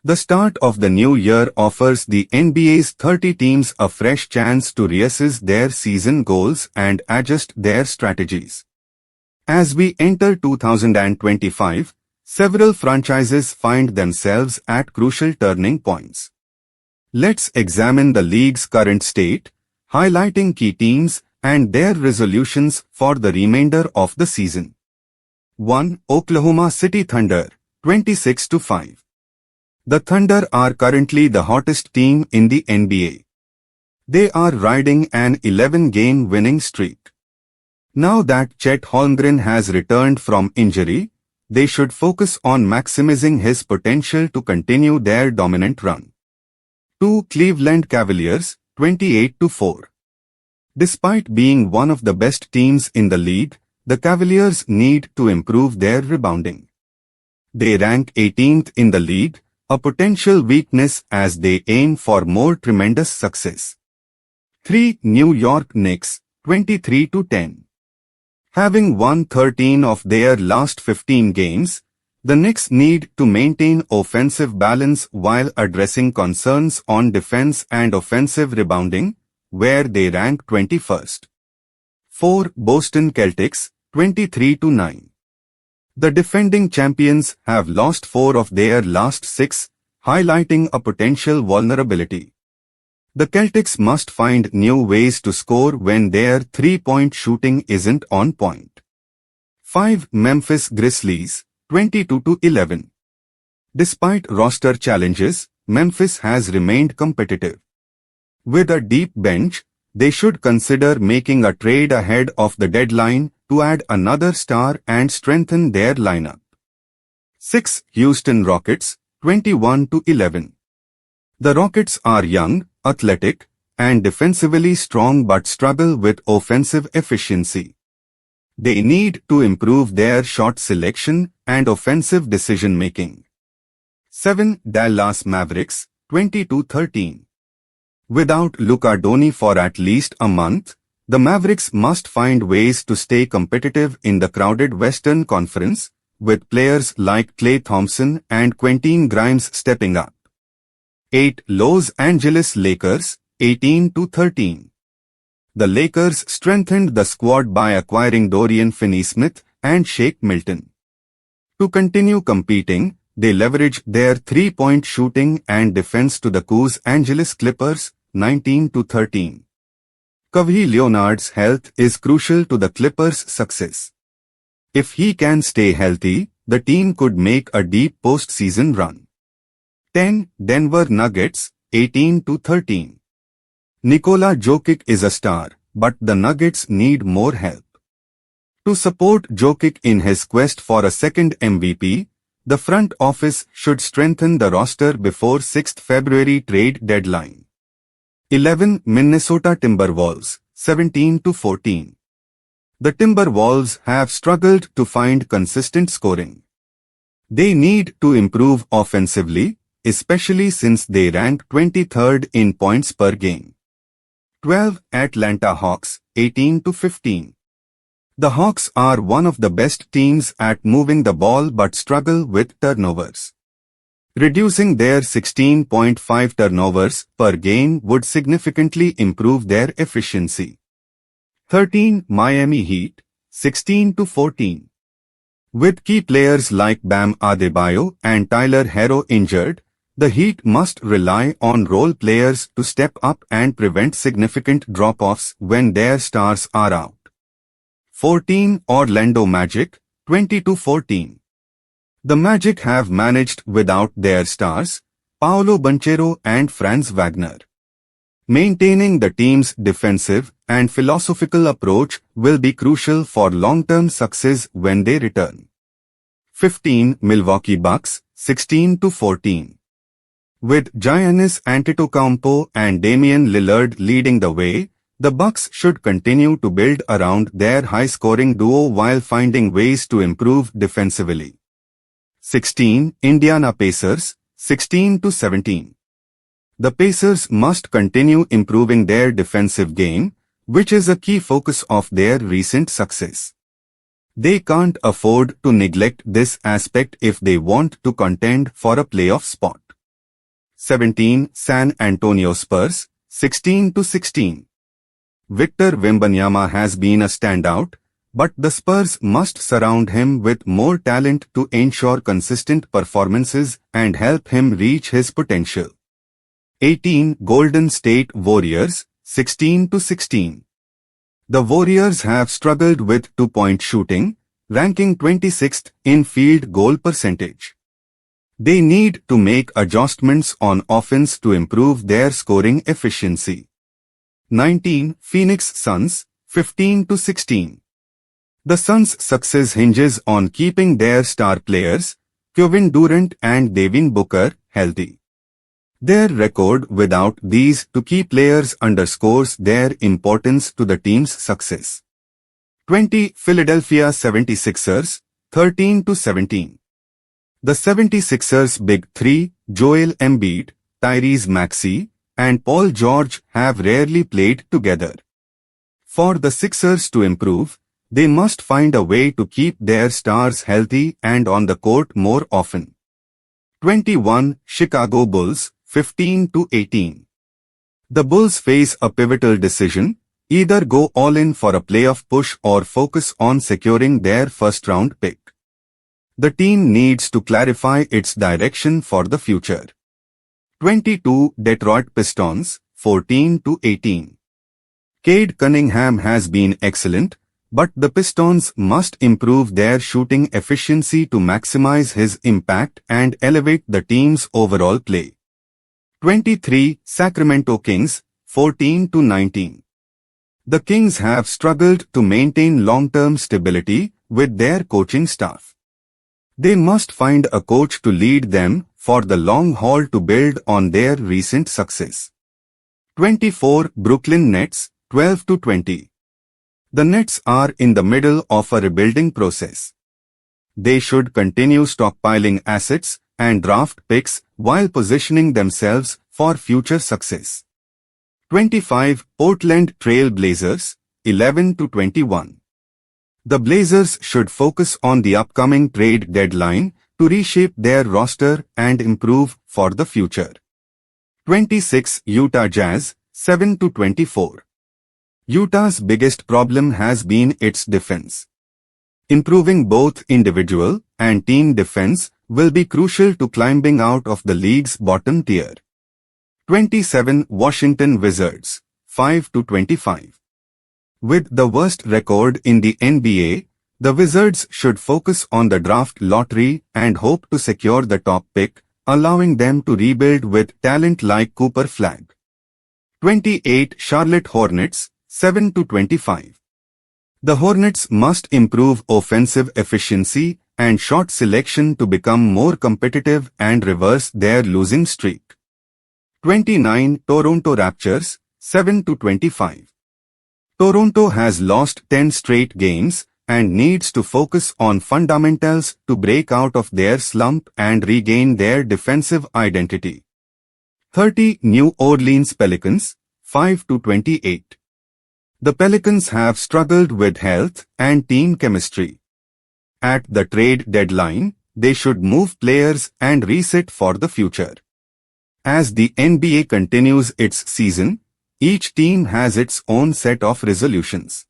The start of the new year offers the NBA's 30 teams a fresh chance to reassess their season goals and adjust their strategies. As we enter 2025, several franchises find themselves at crucial turning points. Let's examine the league's current state, highlighting key teams and their resolutions for the remainder of the season. 1. Oklahoma City Thunder, 26-5. The Thunder are currently the hottest team in the NBA. They are riding an 11-game winning streak. Now that Chet Holmgren has returned from injury, they should focus on maximizing his potential to continue their dominant run. 2. Cleveland Cavaliers, 28-4. Despite being one of the best teams in the league, the Cavaliers need to improve their rebounding. They rank 18th in the league, a potential weakness as they aim for more tremendous success. 3. New York Knicks, 23-10. Having won 13 of their last 15 games, the Knicks need to maintain offensive balance while addressing concerns on defense and offensive rebounding, where they rank 21st. 4. Boston Celtics, 23-9. The defending champions have lost 4 of their last 6, highlighting a potential vulnerability. The Celtics must find new ways to score when their three-point shooting isn't on point. 5. Memphis Grizzlies, 22-11. Despite roster challenges, Memphis has remained competitive. With a deep bench, they should consider making a trade ahead of the deadline to add another star and strengthen their lineup. 6. Houston Rockets, 21-11. The Rockets are young, athletic, and defensively strong but struggle with offensive efficiency. They need to improve their shot selection and offensive decision-making. 7. Dallas Mavericks, 22-13. Without Luka Doncic for at least a month, the Mavericks must find ways to stay competitive in the crowded Western Conference, with players like Klay Thompson and Quentin Grimes stepping up. 8. Los Angeles Lakers, 18-13. The Lakers strengthened the squad by acquiring Dorian Finney-Smith and Shake Milton. To continue competing, they leveraged their three-point shooting and defense to the Los Angeles Clippers, 19-13. Kawhi Leonard's health is crucial to the Clippers' success. If he can stay healthy, the team could make a deep postseason run. 10. Denver Nuggets, 18-13. Nikola Jokic is a star, but the Nuggets need more help. To support Jokic in his quest for a second MVP, the front office should strengthen the roster before 6th February trade deadline. 11. Minnesota Timberwolves, 17-14. The Timberwolves have struggled to find consistent scoring. They need to improve offensively, especially since they rank 23rd in points per game. 12. Atlanta Hawks, 18-15. The Hawks are one of the best teams at moving the ball but struggle with turnovers. Reducing their 16.5 turnovers per game would significantly improve their efficiency. 13. Miami Heat, 16-14. With key players like Bam Adebayo and Tyler Herro injured, the Heat must rely on role players to step up and prevent significant drop-offs when their stars are out. 14. Orlando Magic, 20-14. The Magic have managed without their stars, Paolo Banchero and Franz Wagner. Maintaining the team's defensive and philosophical approach will be crucial for long-term success when they return. 15. Milwaukee Bucks, 16-14. With Giannis Antetokounmpo and Damian Lillard leading the way, the Bucks should continue to build around their high-scoring duo while finding ways to improve defensively. 16. Indiana Pacers, 16-17. The Pacers must continue improving their defensive game, which is a key focus of their recent success. They can't afford to neglect this aspect if they want to contend for a playoff spot. 17 San Antonio Spurs, 16-16. Victor Wembanyama has been a standout, but the Spurs must surround him with more talent to ensure consistent performances and help him reach his potential. 18 Golden State Warriors, 16-16. The Warriors have struggled with two-point shooting, ranking 26th in field goal percentage. They need to make adjustments on offense to improve their scoring efficiency. 19 Phoenix Suns, 15-16. The Suns' success hinges on keeping their star players, Kevin Durant and Devin Booker, healthy. Their record without these two key players underscores their importance to the team's success. 20 Philadelphia 76ers, 13-17. The 76ers' big three, Joel Embiid, Tyrese Maxey, and Paul George have rarely played together. For the Sixers to improve, they must find a way to keep their stars healthy and on the court more often. 21 Chicago Bulls, 15-18. The Bulls face a pivotal decision: either go all in for a playoff push or focus on securing their first-round pick. The team needs to clarify its direction for the future. 22 Detroit Pistons, 14-18. Cade Cunningham has been excellent, but the Pistons must improve their shooting efficiency to maximize his impact and elevate the team's overall play. 23 Sacramento Kings, 14-19. The Kings have struggled to maintain long-term stability with their coaching staff. They must find a coach to lead them for the long haul to build on their recent success. 24 Brooklyn Nets, 12-20. The Nets are in the middle of a rebuilding process. They should continue stockpiling assets and draft picks while positioning themselves for future success. 25 Portland Trail Blazers, 11-21. The Blazers should focus on the upcoming trade deadline to reshape their roster and improve for the future. 26 Utah Jazz, 7-24. Utah's biggest problem has been its defense. Improving both individual and team defense will be crucial to climbing out of the league's bottom tier. 27 Washington Wizards, 5-25. With the worst record in the NBA, the Wizards should focus on the draft lottery and hope to secure the top pick, allowing them to rebuild with talent like Cooper Flagg. 28 Charlotte Hornets, 7-25. The Hornets must improve offensive efficiency and shot selection to become more competitive and reverse their losing streak. 29 Toronto Raptors, 7-25. Toronto has lost 10 straight games and needs to focus on fundamentals to break out of their slump and regain their defensive identity. 30 New Orleans Pelicans, 5-28. The Pelicans have struggled with health and team chemistry. At the trade deadline, they should move players and reset for the future. As the NBA continues its season, each team has its own set of resolutions.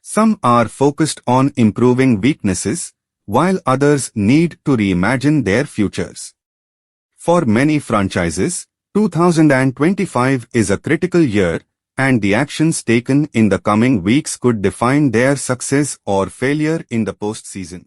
Some are focused on improving weaknesses, while others need to reimagine their futures. For many franchises, 2025 is a critical year, and the actions taken in the coming weeks could define their success or failure in the postseason.